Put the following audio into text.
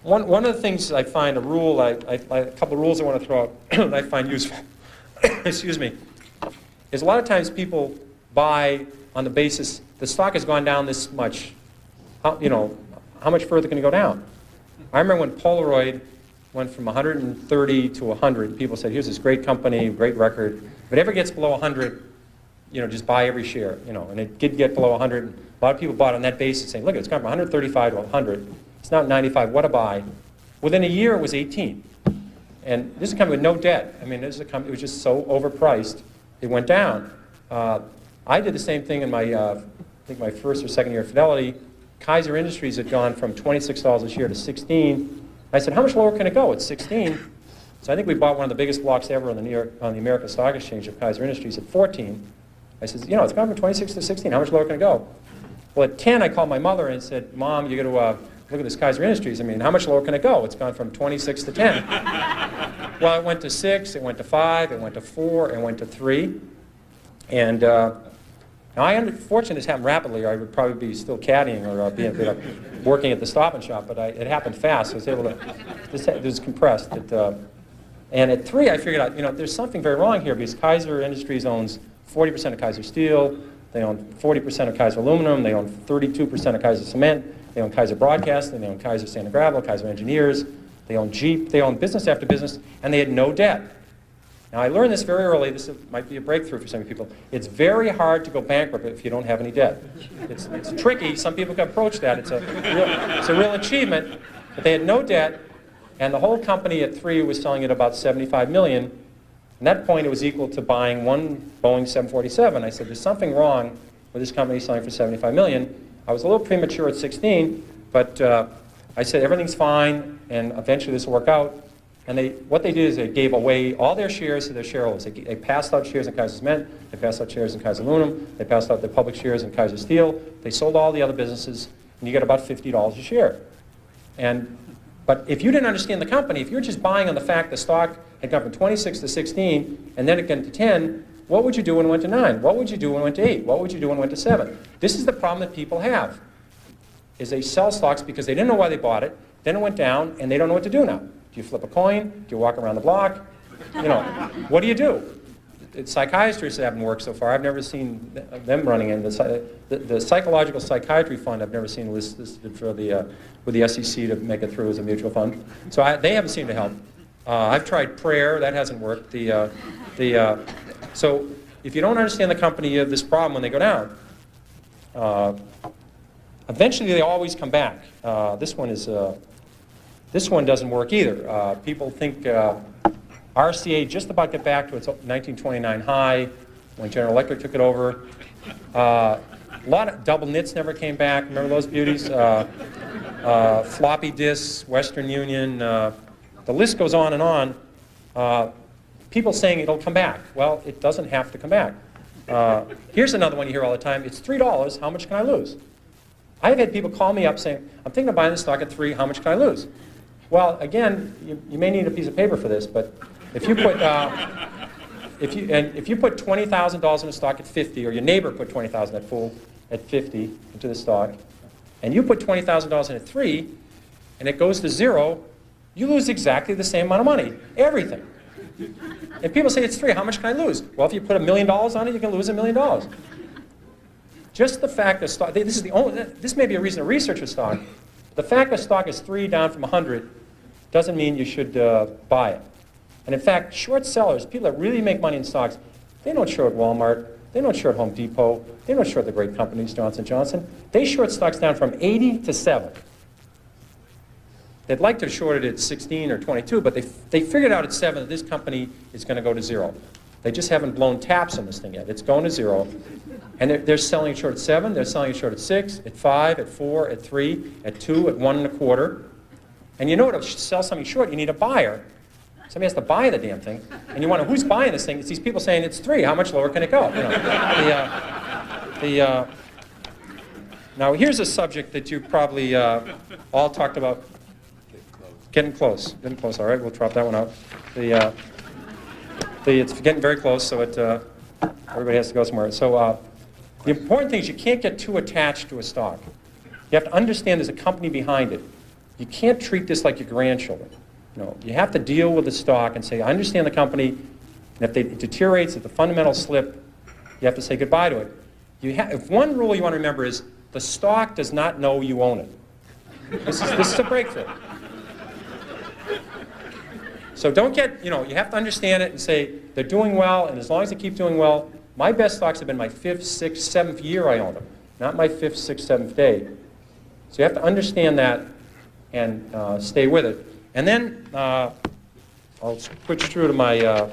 One of the things I find a couple of rules I want to throw out that I find useful, excuse me, is a lot of times people buy on the basis the stock has gone down this much. How much further can it go down? I remember when Polaroid went from 130 to 100. People said, "Here's this great company, great record. If it ever gets below 100, just buy every share." And it did get below 100. A lot of people bought on that basis, saying, "Look, it's gone from 135 to 100. It's now 95. What a buy!" Within a year, it was 18. And this is a company with no debt. I mean, this is a company. It was just so overpriced. It went down. I did the same thing in my, I think my first or second year at Fidelity. Kaiser Industries had gone from $26 a share to 16. I said, "How much lower can it go?" It's 16. So I think we bought one of the biggest blocks ever on the American Stock Exchange of Kaiser Industries at 14. I said, "It's gone from 26 to 16. How much lower can it go?" Well, at 10, I called my mother and said, "Mom, you got to look at this Kaiser Industries. I mean, how much lower can it go? It's gone from 26 to 10. Well, it went to 6, it went to 5, it went to 4, it went to 3. And now, fortunately, this happened rapidly, or I would probably be still caddying or working at the Stop and Shop, but it happened fast. So I was able to, it was compressed. And at 3, I figured out, there's something very wrong here, because Kaiser Industries owns 40% of Kaiser Steel, they own 40% of Kaiser Aluminum, they own 32% of Kaiser Cement, they own Kaiser Broadcasting, they own Kaiser Sand and Gravel, Kaiser Engineers, they own Jeep, they own business after business, and they had no debt. Now, I learned this very early. This might be a breakthrough for some people. It's very hard to go bankrupt if you don't have any debt. It's tricky. Some people can approach that. It's a real achievement. But they had no debt, and the whole company at 3 was selling at about $75 million. At that point, it was equal to buying one Boeing 747. I said, "There's something wrong with this company selling for $75 million. I was a little premature at 16, but I said, "Everything's fine, and eventually this will work out." And what they did is they gave away all their shares to their shareholders. They passed out shares in Kaiser Cement, they passed out shares in Kaiser Aluminum, they passed out their public shares in Kaiser Steel, they sold all the other businesses, and you get about $50 a share. But if you didn't understand the company, if you're just buying on the fact the stock had gone from 26 to 16, and then it got to 10, what would you do when it went to 9? What would you do when it went to 8? What would you do when it went to 7? This is the problem that people have, is they sell stocks because they didn't know why they bought it, then it went down, and they don't know what to do now. Do you flip a coin? Do you walk around the block? What do you do? Psychiatrists haven't worked so far. I've never seen them running in. The Psychological Psychiatry Fund, I've never seen listed with the SEC to make it through as a mutual fund. So they haven't seemed to help. I've tried prayer. That hasn't worked. So if you don't understand the company, you have this problem when they go down. Eventually, they always come back. This one doesn't work either. People think RCA just about got back to its 1929 high when General Electric took it over. A lot of double knits never came back. Remember those beauties? Floppy disks, Western Union. The list goes on and on. People saying it'll come back. Well, it doesn't have to come back. Here's another one you hear all the time. It's $3. How much can I lose? I've had people call me up saying, "I'm thinking of buying this stock at 3. How much can I lose?" Well, again, you may need a piece of paper for this, but if you put if you put $20,000 in a stock at 50, or your neighbor put $20,000, that fool, at 50 into the stock, and you put $20,000 in at 3, and it goes to 0, you lose exactly the same amount of money, everything. And people say it's 3. How much can I lose? Well, if you put $1 million on it, you can lose $1 million. Just the fact that stock, this may be a reason to research a stock. The fact that stock is 3 down from 100 doesn't mean you should buy it. And in fact, short sellers, people that really make money in stocks, they don't short Walmart, they don't short Home Depot, they don't short the great companies, Johnson & Johnson. They short stocks down from 80 to 7. They'd like to short it at 16 or 22, but they figured out at 7 that this company is going to go to 0. They just haven't blown taps on this thing yet. It's going to 0. And they're selling it short at 7, they're selling it short at 6, at 5, at 4, at 3, at 2, at 1 1/4. And you know to sell something short, you need a buyer. Somebody has to buy the damn thing. And you wonder, who's buying this thing? It's these people saying it's 3. How much lower can it go? Now, here's a subject that you probably all talked about. Getting close. Getting close. All right, we'll drop that one out. It's getting very close, so everybody has to go somewhere. So the important thing is you can't get too attached to a stock. You have to understand there's a company behind it. you can't treat this like your grandchildren. You have to deal with the stock and say, I understand the company, and if it deteriorates, if the fundamentals slip, you have to say goodbye to it. If one rule you want to remember is, the stock does not know you own it. This is a breakthrough. So don't get, you have to understand it and say, they're doing well, and as long as they keep doing well, my best stocks have been my 5th, 6th, 7th year I own them, not my 5th, 6th, 7th day. So you have to understand that and stay with it. And then I'll switch through to my